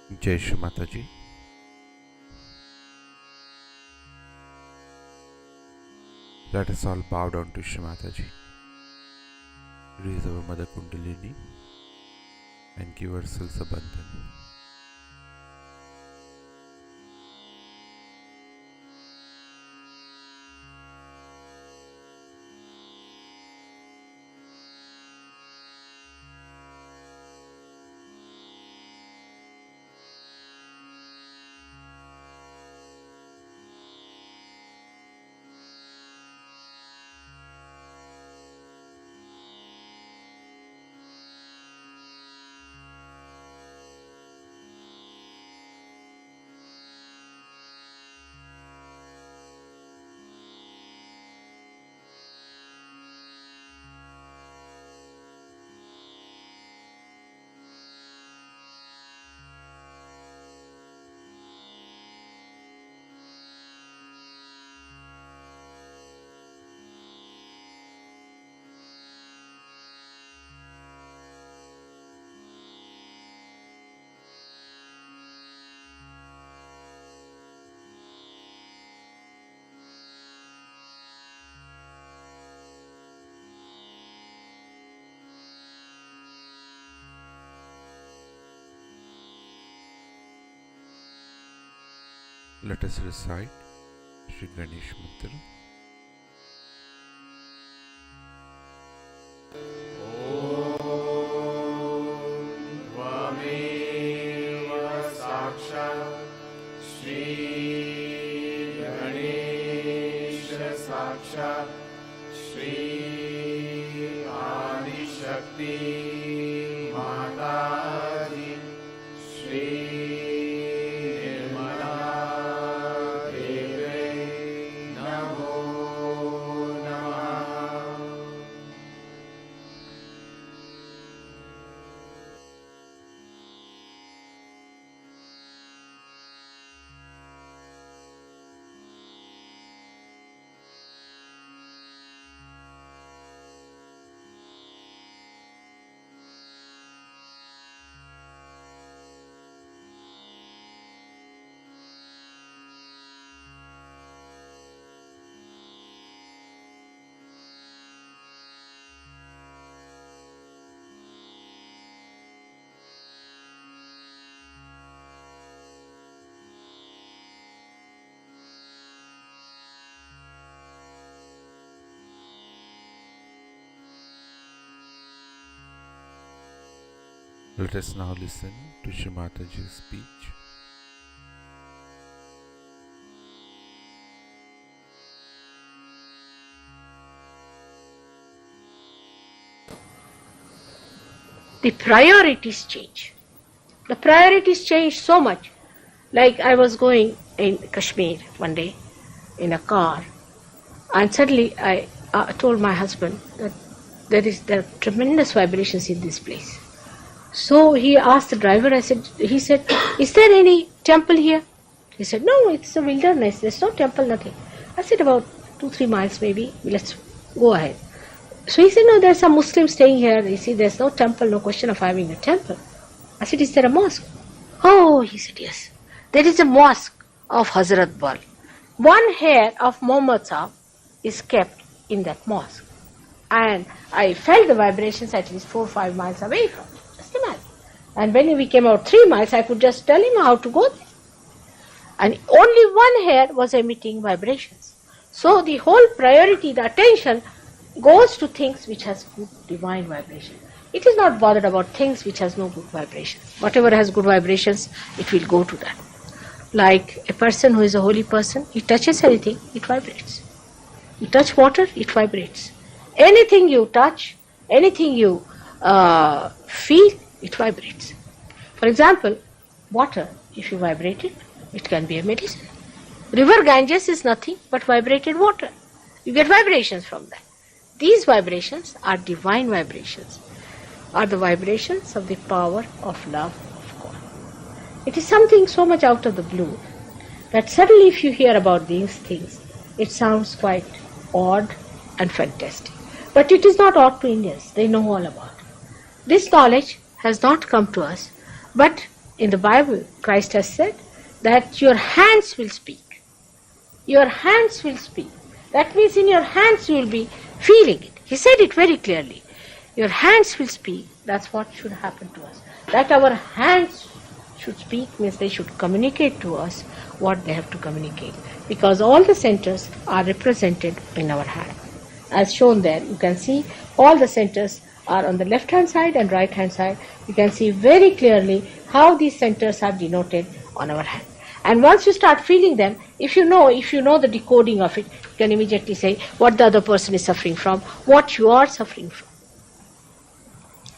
Jai Shri Mataji. Let us all bow down to Shri Mataji. Raise our Mother Kundalini and give ourselves a bandhan. Let us recite Shri Ganesh Mantra. Let us now listen to Shri Mataji's speech. The priorities change. The priorities change so much. Like I was going in Kashmir one day in a car, and suddenly I told my husband that there are tremendous vibrations in this place. So he asked the driver, he said, is there any temple here? He said, no, it's a wilderness, there's no temple, nothing. I said, about 2-3 miles maybe, let's go ahead. So he said, no, there's some Muslims staying here, you see, there's no temple, no question of having a temple. I said, is there a mosque? Oh, he said, yes. There is a mosque of Hazrat Bal. One hair of Muhammad Sahib is kept in that mosque. And I felt the vibrations at least 4-5 miles away from it. Just imagine. And when we came out 3 miles, I could just tell him how to go there. And only one hair was emitting vibrations. So the whole priority, the attention goes to things which has good divine vibration. It is not bothered about things which has no good vibrations. Whatever has good vibrations, it will go to that. Like a person who is a holy person, he touches anything, it vibrates. You touch water, it vibrates. Anything you touch, anything you feel, it vibrates. For example, water, if you vibrate it, it can be a medicine. River Ganges is nothing but vibrated water. You get vibrations from that. These vibrations are divine vibrations, are the vibrations of the power of love of God. It is something so much out of the blue that suddenly if you hear about these things, it sounds quite odd and fantastic. But it is not odd to Indians. They know all about it. This knowledge has not come to us, but in the Bible, Christ has said that your hands will speak. Your hands will speak. That means in your hands you will be feeling it. He said it very clearly. Your hands will speak. That's what should happen to us. That our hands should speak means they should communicate to us what they have to communicate. Because all the centers are represented in our hand. As shown there, you can see all the centers are on the left hand side and right hand side. You can see very clearly how these centers are denoted on our hand. And once you start feeling them, if you know the decoding of it, you can immediately say what the other person is suffering from, what you are suffering from.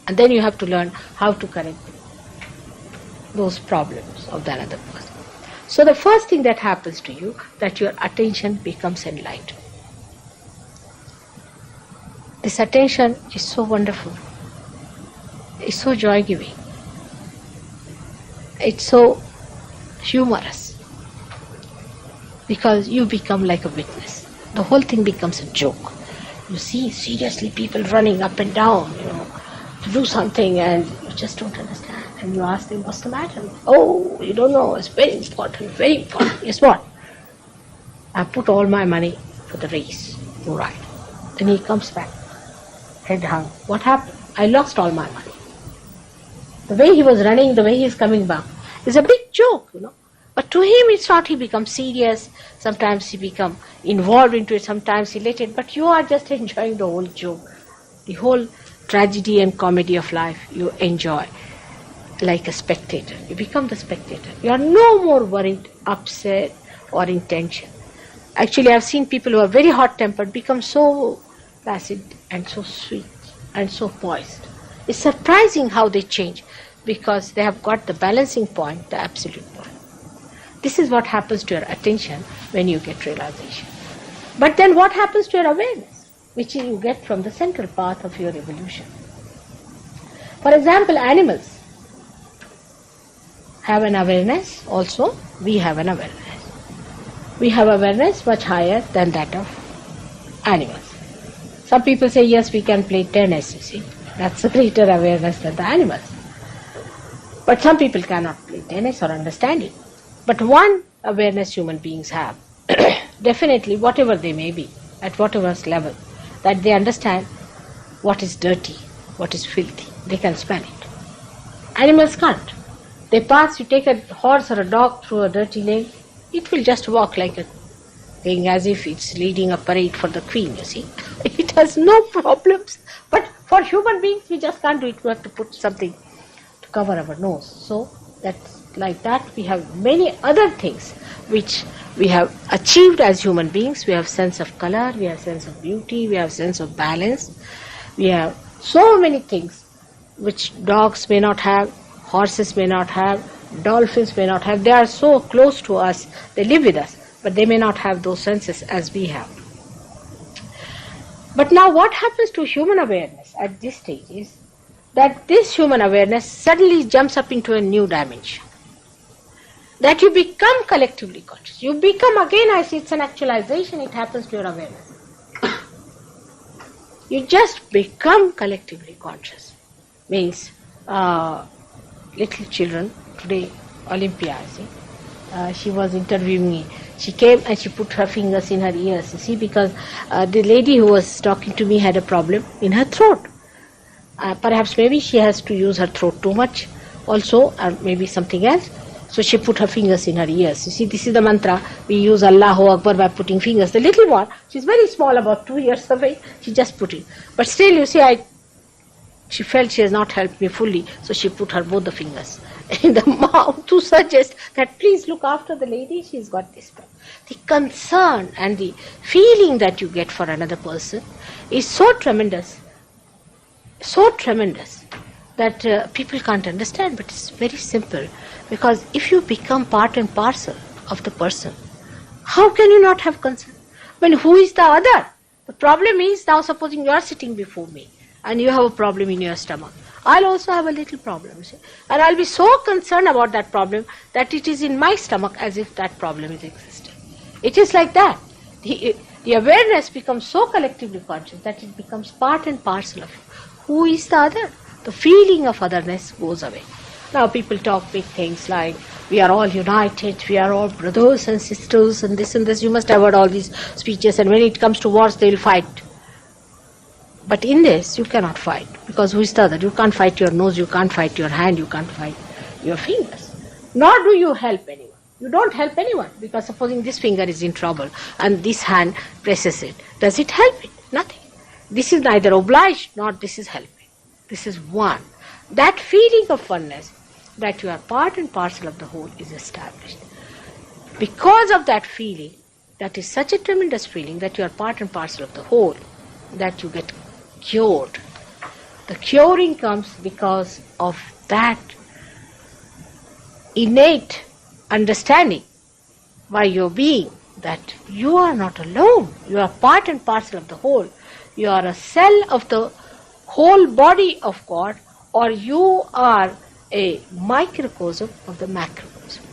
And then you have to learn how to correct those problems of the other person. So the first thing that happens to you, that your attention becomes enlightened. This attention is so wonderful. It's so joy-giving. It's so humorous. Because you become like a witness. The whole thing becomes a joke. You see seriously people running up and down, to do something, and you just don't understand. And you ask them, what's the matter? Oh, you don't know. It's very important, very important. Guess what? I put all my money for the race. You ride. Then he comes back, head hung. What happened? I lost all my money. The way he was running, the way he is coming back, is a big joke, But to him it's not. He becomes serious. Sometimes he becomes involved into it. Sometimes he let it. But you are just enjoying the whole joke. The whole tragedy and comedy of life you enjoy like a spectator. You become the spectator. You are no more worried, upset or in tension. Actually, I've seen people who are very hot-tempered become so placid and so sweet and so poised. It's surprising how they change because they have got the balancing point, the absolute point. This is what happens to your attention when you get realization. But then what happens to your awareness, which you get from the central path of your evolution? For example, animals have an awareness also. We have an awareness. We have awareness much higher than that of animals. Some people say, yes, we can play tennis, you see. That's a greater awareness than the animals. But some people cannot play tennis or understand it. But one awareness human beings have, definitely whatever they may be, at whatever level, that they understand what is dirty, what is filthy. They can smell it. Animals can't. They pass, you take a horse or a dog through a dirty lane, it will just walk like a thing as if it's leading a parade for the queen, you see. It has no problems. But for human beings, we just can't do it. We have to put something to cover our nose. So that's like that. We have many other things which we have achieved as human beings. We have sense of color, we have sense of beauty, we have sense of balance. We have so many things which dogs may not have, horses may not have, dolphins may not have. They are so close to us, they live with us, but they may not have those senses as we have. But now what happens to human awareness at this stage is that this human awareness suddenly jumps up into a new dimension. That you become collectively conscious. You become, again I say, it's an actualization, it happens to your awareness. You just become collectively conscious. Means, little children, today, Olympia, I see, she was interviewing me. She came and she put her fingers in her ears, you see, because the lady who was talking to me had a problem in her throat. Perhaps maybe she has to use her throat too much also, or maybe something else. So she put her fingers in her ears. You see, this is the mantra. We use Allahu Akbar by putting fingers. The little one, she's very small, about 2 years away, she just put it. But still, you see, she felt she has not helped me fully, so she put her both the fingers in the mouth to suggest that please look after the lady, she's got this problem. The concern and the feeling that you get for another person is so tremendous that people can't understand, but it's very simple. Because if you become part and parcel of the person, how can you not have concern? When who is the other? The problem is, now supposing you are sitting before me and you have a problem in your stomach. I'll also have a little problem, you see? And I'll be so concerned about that problem that it is in my stomach as if that problem is existing. It is like that. The awareness becomes so collectively conscious that it becomes part and parcel of you. Who is the other? The feeling of otherness goes away. Now people talk big things like, we are all united, we are all brothers and sisters, and this and this. You must have heard all these speeches, and when it comes to wars, they will fight. But in this, you cannot fight, because who is the other? You can't fight your nose, you can't fight your hand, you can't fight your fingers. Nor do you help anyone. You don't help anyone, because supposing this finger is in trouble and this hand presses it, does it help it? Nothing. This is neither obliged nor this is helping. This is one. That feeling of oneness, that you are part and parcel of the whole, is established. Because of that feeling, that is such a tremendous feeling that you are part and parcel of the whole, that you get cured. The curing comes because of that innate understanding by your being that you are not alone. You are part and parcel of the whole. You are a cell of the whole body of God, or you are a microcosm of the macrocosm.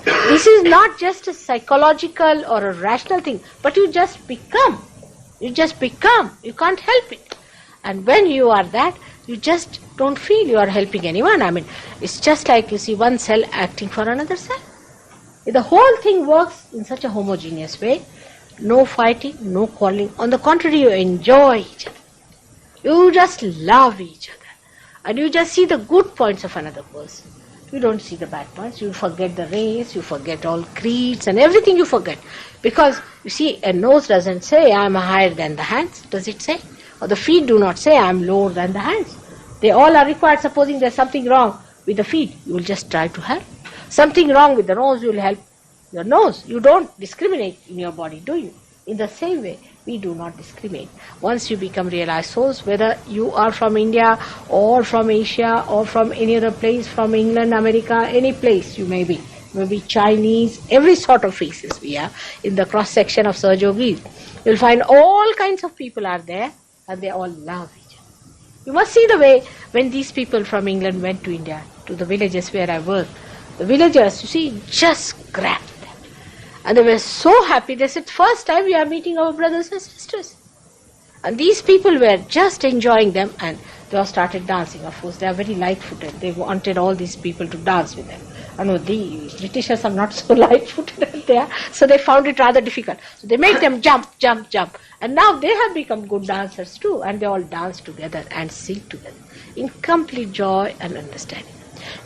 This is not just a psychological or a rational thing, but you just become. You just become. You can't help it. And when you are that, you just don't feel you are helping anyone. I mean, it's just like you see one cell acting for another cell. The whole thing works in such a homogeneous way. No fighting, no quarreling. On the contrary, you enjoy each other. You just love each other. And you just see the good points of another person. You don't see the bad points. You forget the race, you forget all creeds and everything you forget. Because, you see, a nose doesn't say, I am higher than the hands. Does it say? Or the feet do not say, I am lower than the hands. They all are required. Supposing there's something wrong with the feet, you will just try to help. Something wrong with the nose, you will help your nose. You don't discriminate in your body, do you? In the same way, we do not discriminate. Once you become realized souls, whether you are from India or from Asia or from any other place, from England, America, any place you may be Chinese, every sort of faces we have in the cross section of Sahaj Yogis. You'll find all kinds of people are there, and they all love each other. You must see the way when these people from England went to India, to the villages where I work. The villagers, you see, just grabbed them. And they were so happy. They said, first time we are meeting our brothers and sisters. And these people were just enjoying them, and they all started dancing. Of course, they are very light-footed. They wanted all these people to dance with them. I know the Britishers are not so light-footed there, so they found it rather difficult. So they made them jump, jump, jump. And now they have become good dancers too, and they all dance together and sing together in complete joy and understanding.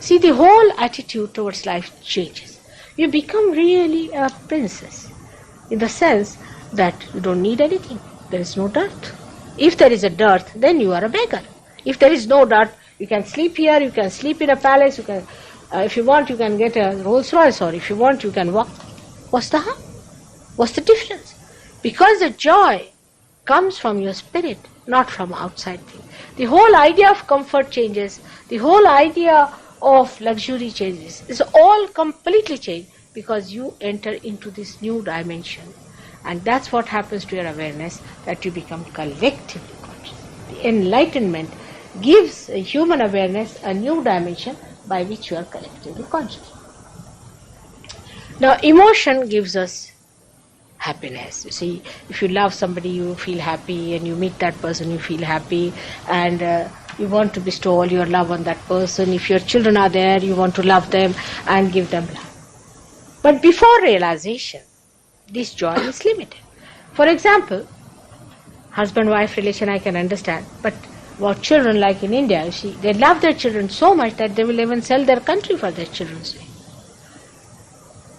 See, the whole attitude towards life changes. You become really a princess in the sense that you don't need anything. There is no dirt. If there is a dirt, then you are a beggar. If there is no dirt, you can sleep here, you can sleep in a palace, you can, if you want, you can get a Rolls Royce, or if you want, you can walk. What's the harm? What's the difference? Because the joy comes from your spirit, not from outside things. The whole idea of comfort changes. The whole idea of luxury changes. It's all completely changed because you enter into this new dimension. And that's what happens to your awareness, that you become collectively conscious. The enlightenment gives a human awareness a new dimension by which you are collectively conscious. Now, emotion gives us happiness. You see, if you love somebody, you feel happy, and you meet that person, you feel happy, and you want to bestow all your love on that person. If your children are there, you want to love them and give them love. But before realization, this joy is limited. For example, husband-wife relation I can understand, but about children, like in India, you see, they love their children so much that they will even sell their country for their children's sake.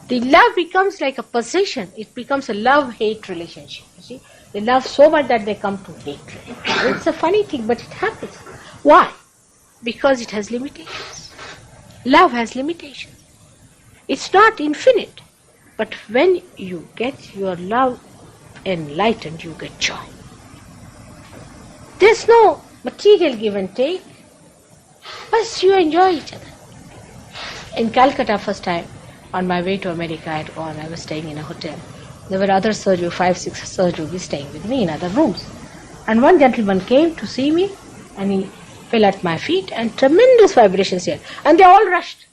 The love becomes like a possession. It becomes a love-hate relationship. You see, they love so much that they come to hatred. It's a funny thing, but it happens. Why? Because it has limitations. Love has limitations. It's not infinite. But when you get your love enlightened, you get joy. There's no material give and take, but you enjoy each other. In Calcutta, first time, on my way to America, I was staying in a hotel. There were other surgeons, 5-6 surgeons staying with me in other rooms. And one gentleman came to see me, and he fell at my feet, and tremendous vibrations here. And they all rushed.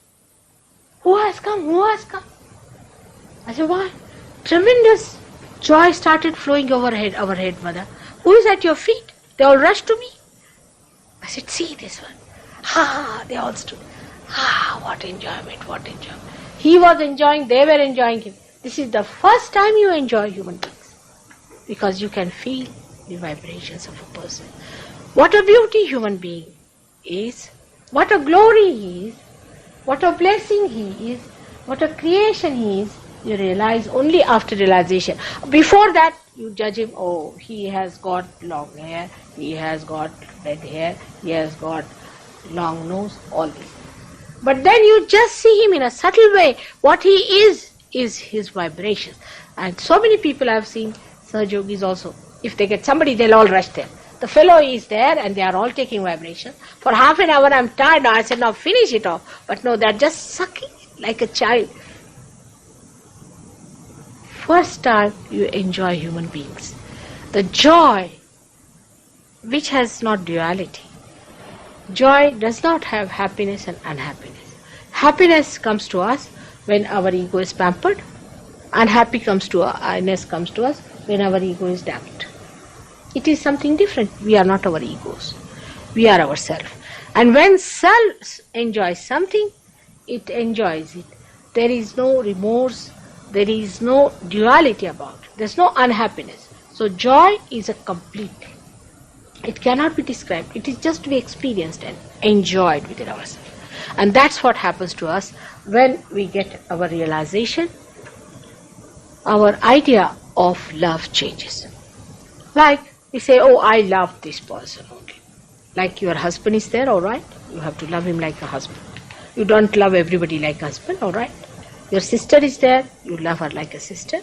Who has come? Who has come? I said, why? Tremendous joy started flowing over our head, mother. Who is at your feet? They all rushed to me. I said, see this one. Ha! They all stood. Ah, what enjoyment, what enjoyment. He was enjoying, they were enjoying him. This is the first time you enjoy human beings, because you can feel the vibrations of a person. What a beauty human being is, what a glory he is, what a blessing he is, what a creation he is, you realize only after realization. Before that, you judge him, oh, he has got long hair, he has got red hair, he has got long nose, all this. But then you just see him in a subtle way. What he is his vibrations. And so many people I have seen, Sahaj Yogis also, if they get somebody, they'll all rush there. The fellow is there and they are all taking vibration. For half an hour I'm tired, I said, now finish it off. But no, they're just sucking it like a child. First time you enjoy human beings. The joy, which has not duality. Joy does not have happiness and unhappiness. Happiness comes to us when our ego is pampered. Unhappiness comes to us when our ego is damped. It is something different. We are not our egos. We are ourselves. And when self enjoys something, it enjoys it. There is no remorse. There is no duality about it. There is no unhappiness. So joy is a complete thing. It cannot be described. It is just to be experienced and enjoyed within ourselves. And that's what happens to us when we get our realization. Our idea of love changes. Like we say, oh, I love this person only. Like your husband is there, all right? You have to love him like a husband. You don't love everybody like a husband, all right? Your sister is there, you love her like a sister.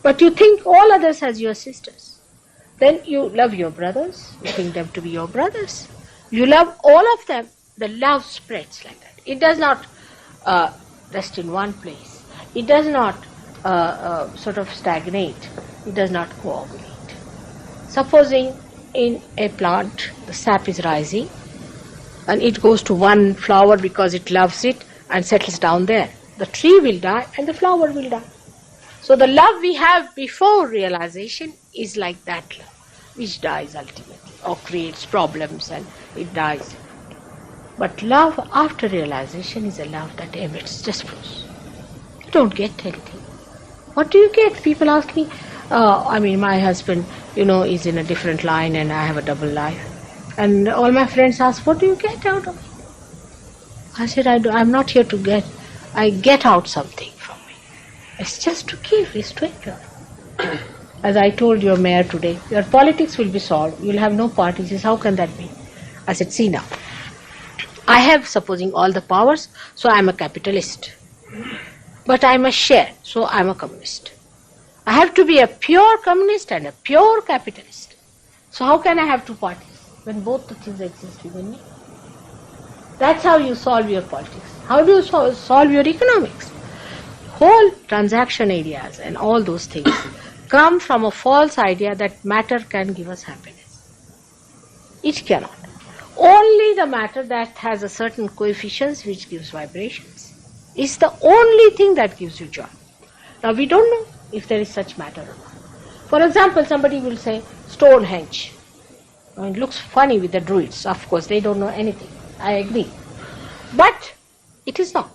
But you think all others as your sisters. Then you love your brothers, you think them to be your brothers. You love all of them. The love spreads like that. It does not rest in one place. It does not sort of stagnate. It does not coagulate. Supposing in a plant the sap is rising and it goes to one flower because it loves it and settles down there. The tree will die and the flower will die. So the love we have before realization is like that love, which dies ultimately or creates problems and it dies. But love after realization is a love that emits, just flows. You don't get anything. What do you get? People ask me, my husband, is in a different line and I have a double life. And all my friends ask, what do you get out of it? I said, I'm not here to get. I get out something from me. It's just to give, it's to enjoy. As I told your mayor today, your politics will be solved. You'll have no party. He says, how can that be? I said, see now. I have, supposing, all the powers, so I'm a capitalist. But I must share, so I'm a communist. I have to be a pure communist and a pure capitalist. So how can I have two parties when both the things exist within me? That's how you solve your politics. How do you solve your economics? Whole transaction areas and all those things come from a false idea that matter can give us happiness. It cannot. Only the matter that has a certain coefficients which gives vibrations is the only thing that gives you joy. Now we don't know if there is such matter or not. For example, somebody will say Stonehenge. It looks funny with the Druids. Of course, they don't know anything. I agree. But it is not.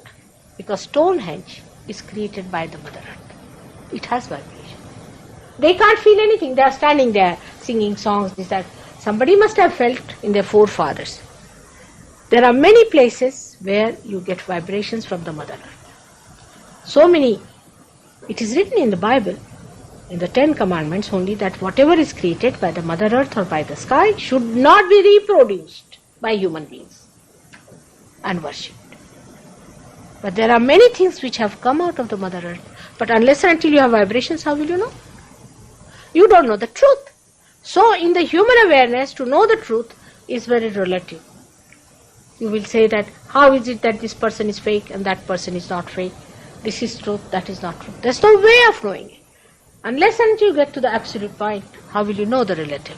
Because Stonehenge is created by the Mother Earth. It has vibration. They can't feel anything. They are standing there singing songs, this, that. Somebody must have felt in their forefathers. There are many places where you get vibrations from the Mother Earth. So many. It is written in the Bible, in the 10 Commandments only, that whatever is created by the Mother Earth or by the sky should not be reproduced by human beings and worshipped. But there are many things which have come out of the Mother Earth. But unless and until you have vibrations, how will you know? You don't know the truth. So in the human awareness, to know the truth is very relative. You will say that, how is it that this person is fake and that person is not fake? This is truth, that is not truth. There's no way of knowing it. Unless and until you get to the absolute point, how will you know the relative?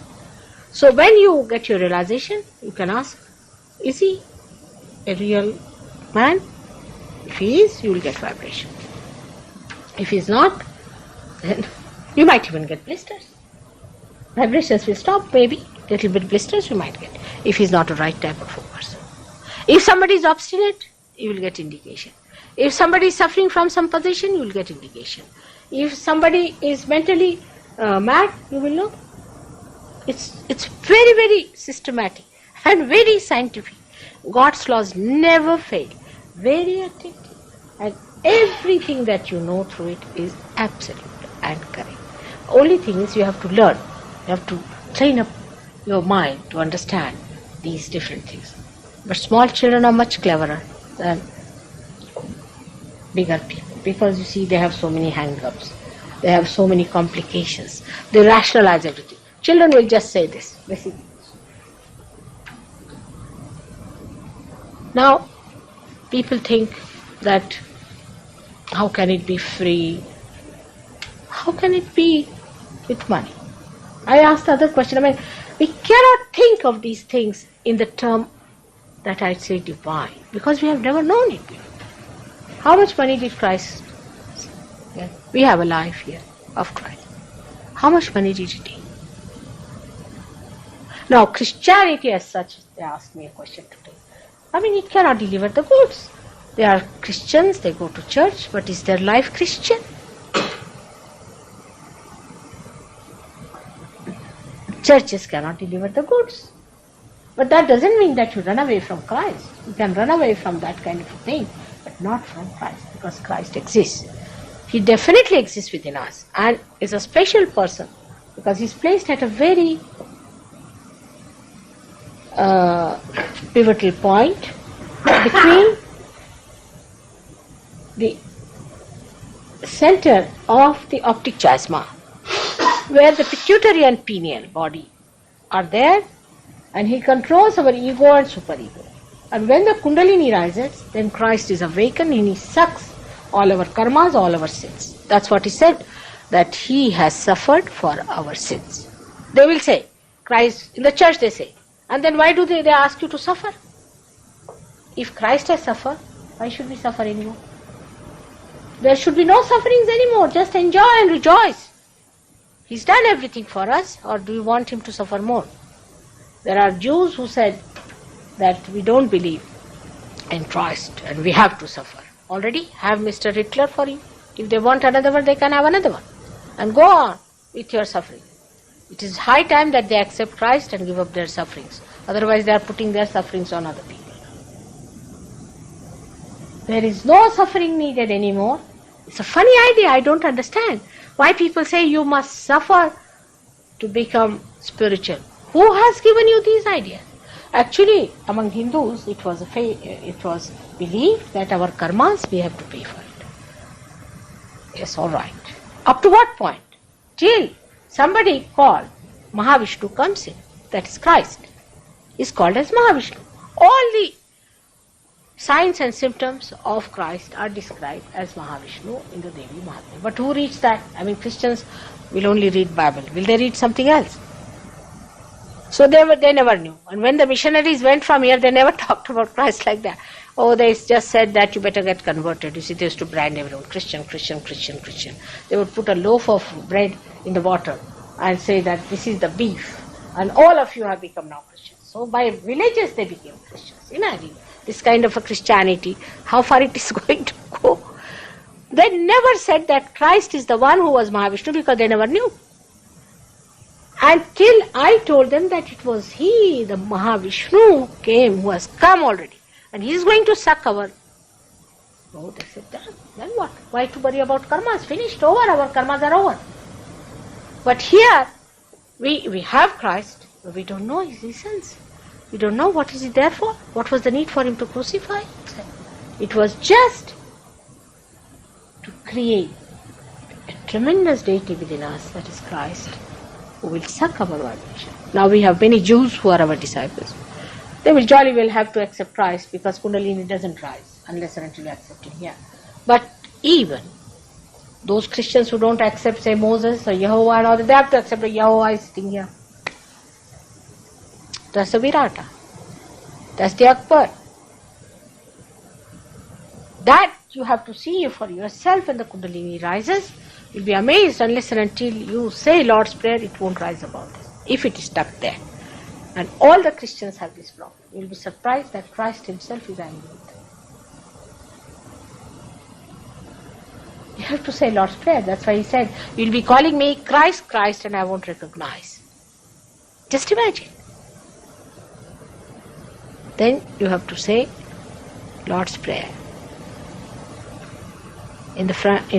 So when you get your realization, you can ask, is he a real man? If he is, you will get vibration. If he is not, then you might even get blisters. Vibrations will stop, maybe. Little bit blisters you might get, if he is not a right type of a person. If somebody is obstinate, you will get indication. If somebody is suffering from some possession, you will get indication. If somebody is mentally mad, you will know. It's very, very systematic and very scientific. God's laws never fail. Very attentive. And everything that you know through it is absolute and correct. Only thing is you have to learn. You have to train up your mind to understand these different things. But small children are much cleverer than bigger people, because you see they have so many hang-ups. They have so many complications. They rationalize everything. Children will just say this. Basically. Now, people think that how can it be free? How can it be with money? I asked the other question. We cannot think of these things in the term that I say divine, because we have never known it before. How much money did Christ get? We have a life here of Christ. How much money did he take? Now, Christianity as such, they asked me a question today. It cannot deliver the goods. They are Christians, they go to church, but is their life Christian? Churches cannot deliver the goods. But that doesn't mean that you run away from Christ. You can run away from that kind of a thing, but not from Christ, because Christ exists. He definitely exists within us and is a special person, because he's placed at a very pivotal point between the center of the optic chiasma, where the pituitary and pineal body are there, and he controls our ego and superego. And when the Kundalini rises, then Christ is awakened and he sucks all our karmas, all our sins. That's what he said, that he has suffered for our sins. They will say, Christ, in the church they say, and then why do they ask you to suffer? If Christ has suffered, why should we suffer anymore? There should be no sufferings anymore, just enjoy and rejoice. He's done everything for us, or do we want him to suffer more? There are Jews who said that we don't believe in Christ and we have to suffer. Already have Mr. Hitler for you. If they want another one, they can have another one. And go on with your suffering. It is high time that they accept Christ and give up their sufferings. Otherwise they are putting their sufferings on other people. There is no suffering needed anymore. It's a funny idea. I don't understand why people say you must suffer to become spiritual. Who has given you these ideas? Actually, among Hindus, it was believed that our karmas, we have to pay for it. Yes, all right. Up to what point? Till somebody called Mahavishnu comes in, that is Christ, is called as Mahavishnu. All the signs and symptoms of Christ are described as Mahavishnu in the Devi Mahatmya. But who reads that? Christians will only read Bible. Will they read something else? So they never knew. And when the missionaries went from here, they never talked about Christ like that. Oh, they just said that you better get converted. You see, they used to brand everyone, Christian, Christian, Christian, Christian. They would put a loaf of bread in the water and say that this is the beef. And all of you have become now Christians. So by villages they became Christians. Imagine this kind of a Christianity, how far it is going to go. They never said that Christ is the one who was Mahavishnu, because they never knew. Until I told them that it was he, the Mahavishnu, who came, who has come already. And he is going to suck our... Oh, they said, then what? Why to worry about karmas? Finished, over, our karmas are over. But here, we have Christ, but we don't know his essence. We don't know what is he there for. What was the need for him to crucify? It was just to create a tremendous deity within us, that is Christ, who will suck our vibration. Now we have many Jews who are our disciples. They will jolly well have to accept Christ, because Kundalini doesn't rise unless and until you accept him here. But even those Christians who don't accept, say, Moses or Jehovah and all that, they have to accept that Jehovah is sitting here. That's the Virata. That's the Akbar. That you have to see for yourself when the Kundalini rises. You'll be amazed unless and until you say Lord's Prayer, it won't rise above this. If it is stuck there. And all the Christians have this problem. You'll be surprised that Christ himself is angry with them. have to say Lord's Prayer. That's why he said, you'll be calling me Christ, Christ, and I won't recognize. Just imagine. Then you have to say Lord's Prayer in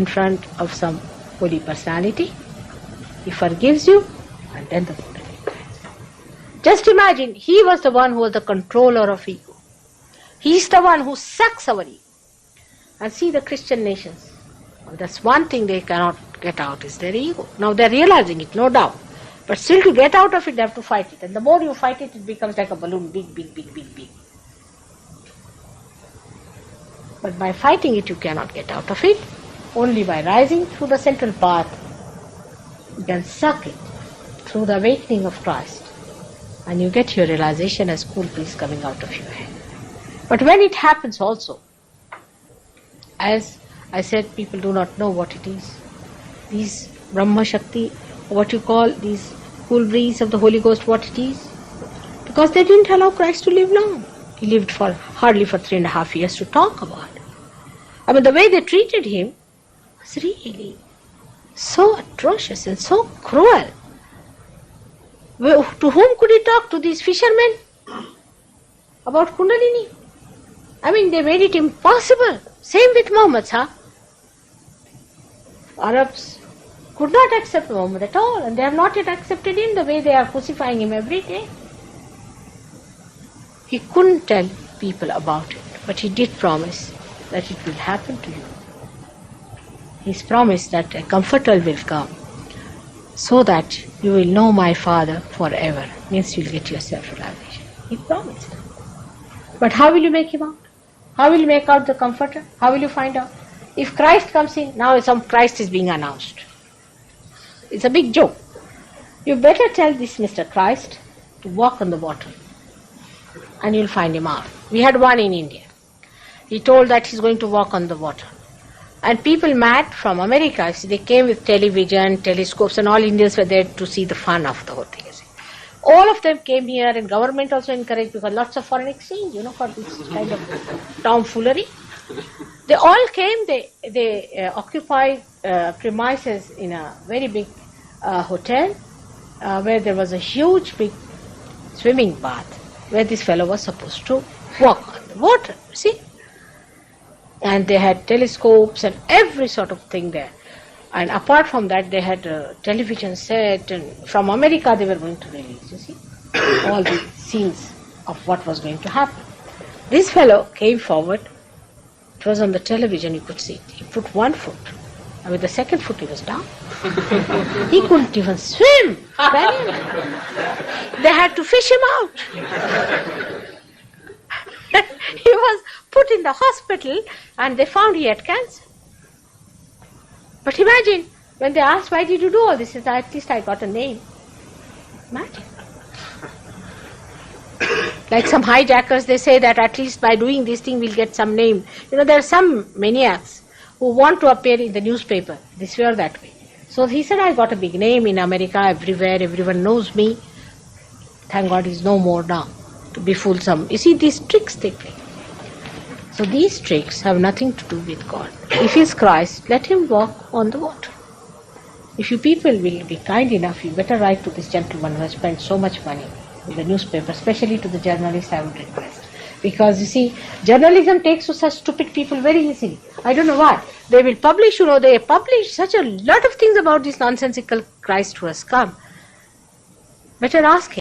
front of some holy personality. He forgives you, and then the Buddha replies. Just imagine, he was the one who was the controller of ego. He's the one who sucks our ego. And see the Christian nations. That's one thing they cannot get out is their ego. Now they're realizing it, no doubt. But still to get out of it, they have to fight it. And the more you fight it, it becomes like a balloon, big, big, big, big, big. But by fighting it, you cannot get out of it. Only by rising through the central path, you can suck it through the awakening of Christ. And you get your realization as cool breeze coming out of your head. But when it happens also, as I said, people do not know what it is. These Brahma Shakti, what you call these cool breeze of the Holy Ghost, what it is. Because they didn't allow Christ to live long. He lived hardly for 3.5 years to talk about. I mean, the way they treated him was really so atrocious and so cruel. To whom could he talk? To these fishermen? About Kundalini? I mean, they made it impossible. Same with Muhammad, Arabs could not accept Muhammad at all, and they have not yet accepted him the way they are crucifying him every day. He couldn't tell people about it, but he did promise that it will happen to you. He's promised that a comforter will come so that you will know my Father forever. Means you'll get your self-realization. He promised. But how will you make him out? How will you make out the comforter? How will you find out? If Christ comes in, now some Christ is being announced. It's a big joke. You better tell this Mr. Christ to walk on the water and you'll find him out. We had one in India. He told that he's going to walk on the water. And people mad from America, they came with television, telescopes, and all Indians were there to see the fun of the whole thing. All of them came here, and government also encouraged, because lots of foreign exchange, for this kind of tomfoolery. They all came, they occupied premises in a very big hotel where there was a huge big swimming bath where this fellow was supposed to walk on the water, see. And they had telescopes and every sort of thing there. And apart from that, they had a television set, and from America they were going to release, you see, all the scenes of what was going to happen. This fellow came forward. It was on the television, you could see it. He put one foot, and with the second foot he was down. He couldn't even swim. They had to fish him out. He was put in the hospital, and they found he had cancer. But imagine, when they asked, why did you do all this? He said, at least I got a name. Imagine. Like some hijackers, they say that at least by doing this thing we'll get some name. There are some maniacs who want to appear in the newspaper, this way or that way. So he said, I got a big name in America, everywhere, everyone knows me. Thank God he's no more now to befool some. You see, these tricks they play. So these tricks have nothing to do with God. If he's Christ, let him walk on the water. If you people will be kind enough, you better write to this gentleman who has spent so much money in the newspaper, especially to the journalists, I would request. Because you see, journalism takes to such stupid people very easily. I don't know why. They will publish, they publish such a lot of things about this nonsensical Christ who has come. Better ask him.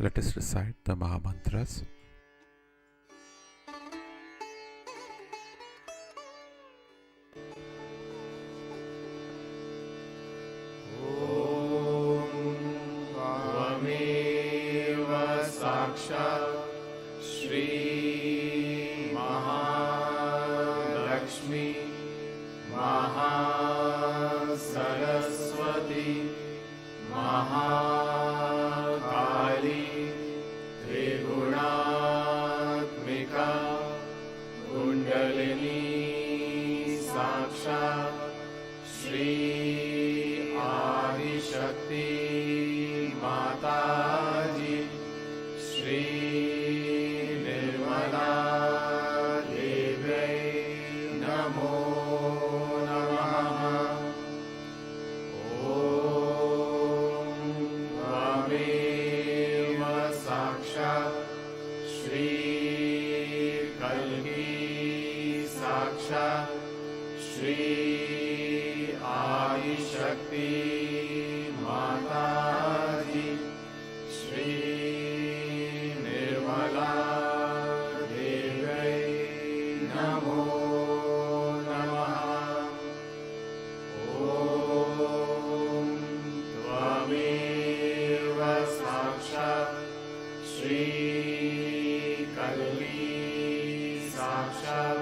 Let us recite the Mahamantras. Shri Mahalakshmi Mahasaraswati Mahakali Triguణात्मिका Kundalini Sakshat Shri Adishakti Mataji Shri Nirmala Deve Namo Namaha Om Tvameva Sakshat Shri Kalki Sakshat Shri Adishakti Mataji Shri Nirmala Deve Namo Namaha Om Tvameva Sakshat Shri Kalki Sakshat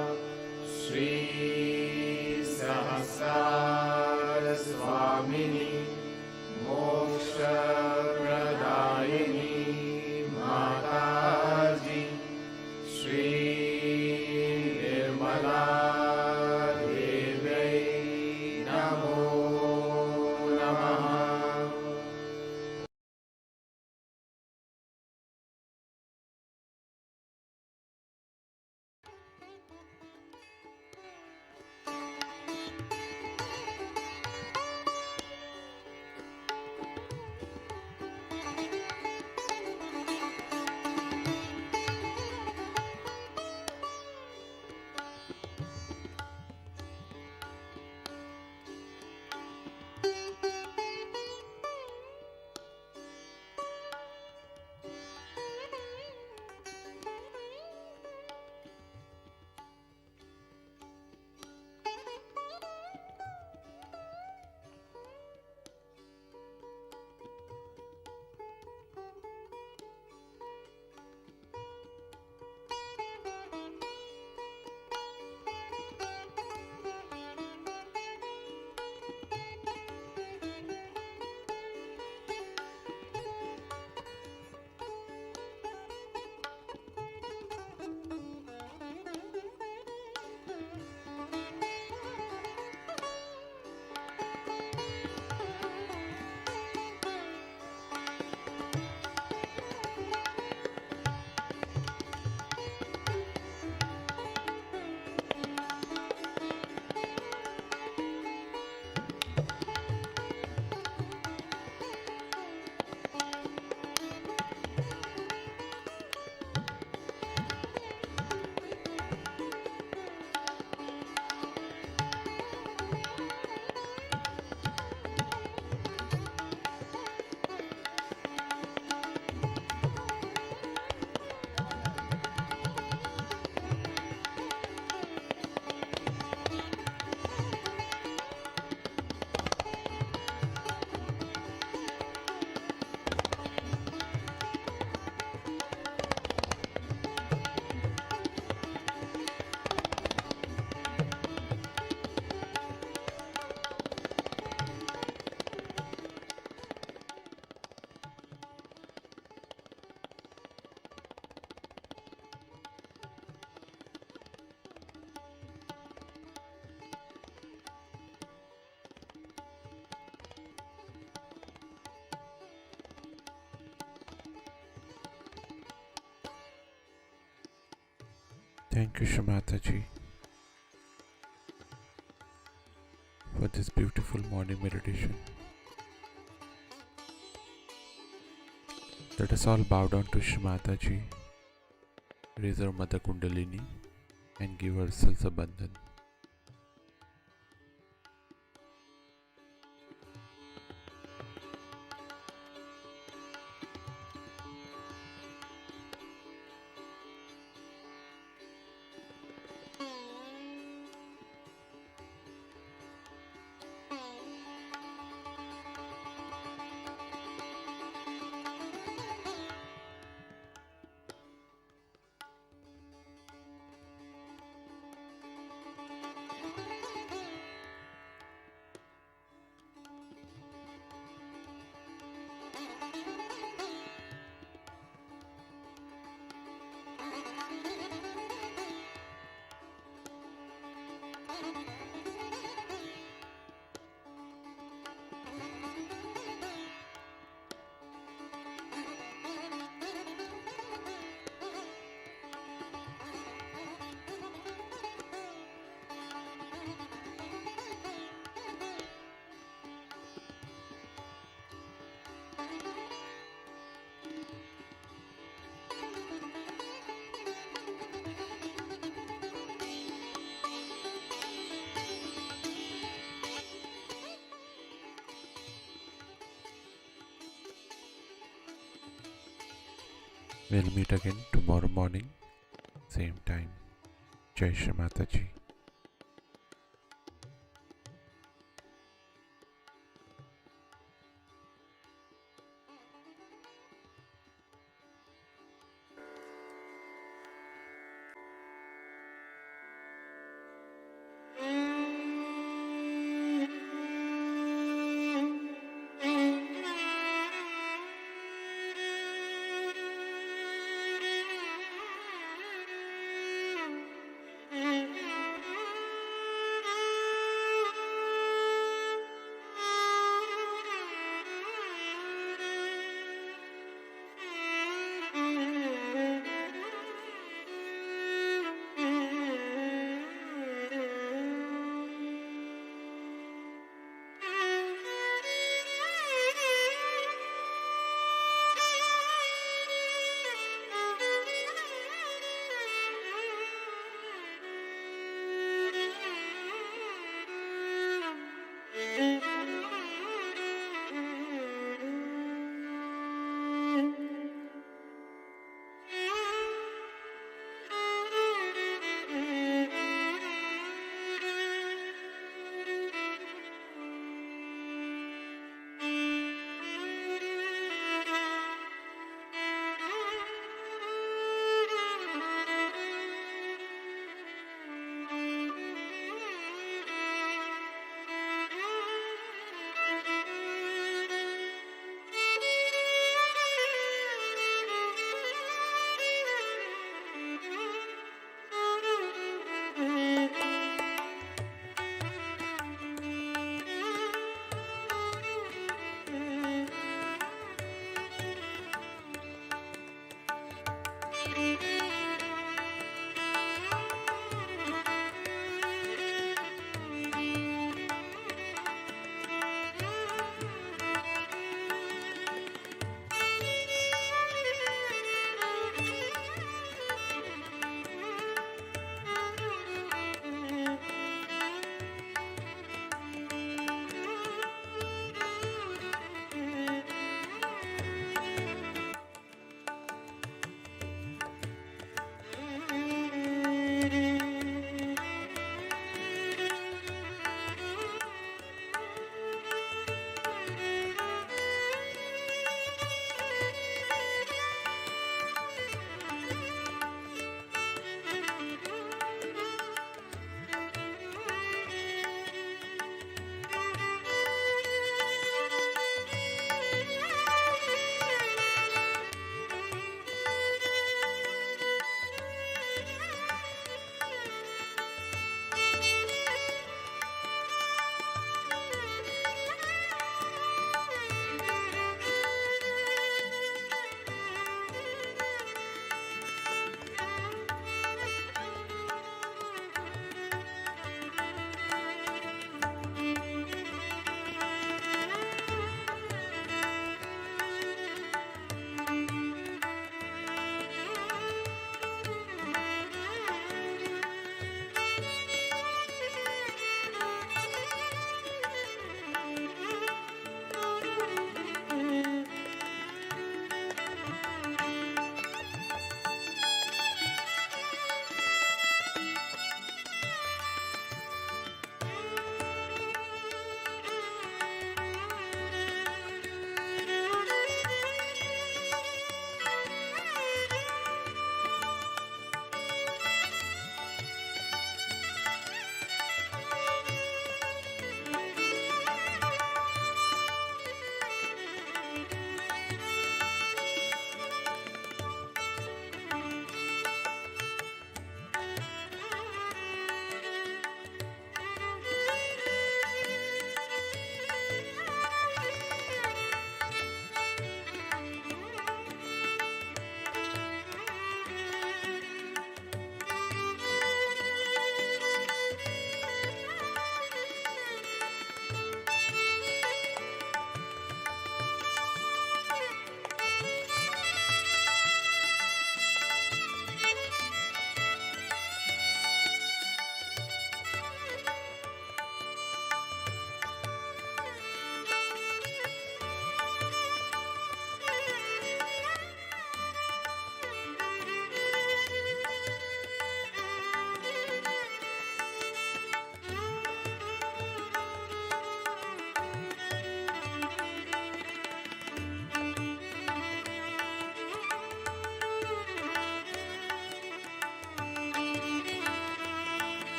Shri Sahasar Swamini Moksha Pradayini Mataji Shri Nirmala Deve Namo Namaha Thank you, Shamataji, for this beautiful morning meditation. Let us all bow down to Shamataji, raise our Mother Kundalini, and give ourselves a bandhan. We'll meet again tomorrow morning, same time. Jai Shri Mataji.